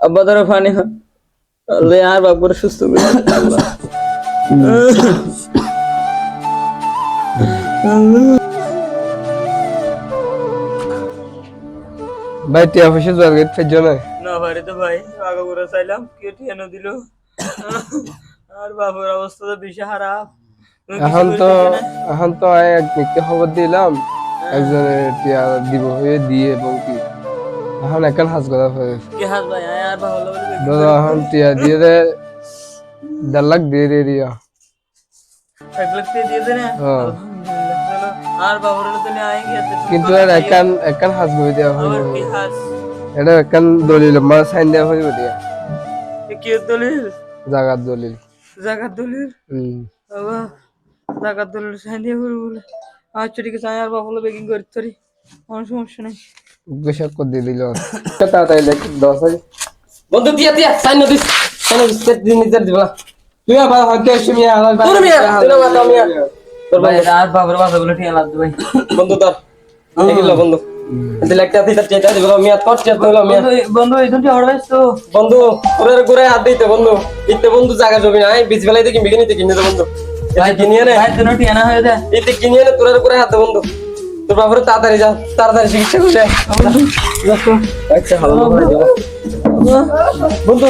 আব্বা ধরো পানি লে আর বাবুর সুস্থ করে আল্লাহ ভাই টিয়া পয়সা জোয়ার গেট ফেজো না না ভাই তো ভাই আগে করে চাইলাম কে টিয়ানো দিল আর বাবুর অবস্থা তো বেশি খারাপ এখন তো এক ব্যক্তি খবর দিলাম একজনের টিয়া দিব হয়ে দিয়ে এবং কি এখন একখান হাজ কথা হয়ে কে হাস ভাই আর ভালো বলে দাদা এখন টিয়া দিয়ে দে 1.5 লাখ দিয়ে দিয়া 1 লাখ দিয়ে দে না হ্যাঁ। আলহামদুলিল্লাহ চলো আর বাবুর তো নিয়ে আएंगे কিন্তু আর একখান হাজ করে দেওয়া আবার হইব কি হাস এটা একখান দলিল মা সাইন দেওয়া হইব দিয়া কি দলিল জাগাত দলিল জায়গা দলিল বাবা জায়গা দলিল সাইন দিয়ে বলে আচ্ছা ঠিক আছে আর বাবুলে বেকিং করতে পারি কোনো সমস্যা নাই বেশক করে দিয়ে দিল তাড়াতাড়ি লেখ 10 বন্ধু দিয়া দিয়া সাইন দিস দিন নিজের দিবা তুই আবার হয়তো শুনিয়া তোর মিয়া তুই না মাতা মিয়া তোর ভাই আর বাবুর বাসা বলে ঠিক আছে ভাই বন্ধু তোর এগুলো বন্ধু এতে লাগতে আছি তার চেতা দিবা মিয়া তোর চেতা হলো মিয়া বন্ধু এই দুটো অর্ডার তো বন্ধু তোর করে হাত দিতে বন্ধু ইতে বন্ধু জায়গা জমি নাই বিচ বেলায় দেখি মিগিনিতে কিনে দে বন্ধু ভাই কিনিয়ে নে ভাই দুটো টিয়ানা হয়ে যায় ইতে কিনিয়ে নে তোর করে হাত দে বন্ধু তোর বাবার তাড়াতাড়ি যা তাড়াতাড়ি চিকিৎসা করে আচ্ছা ভালো বন্ধু বন্ধু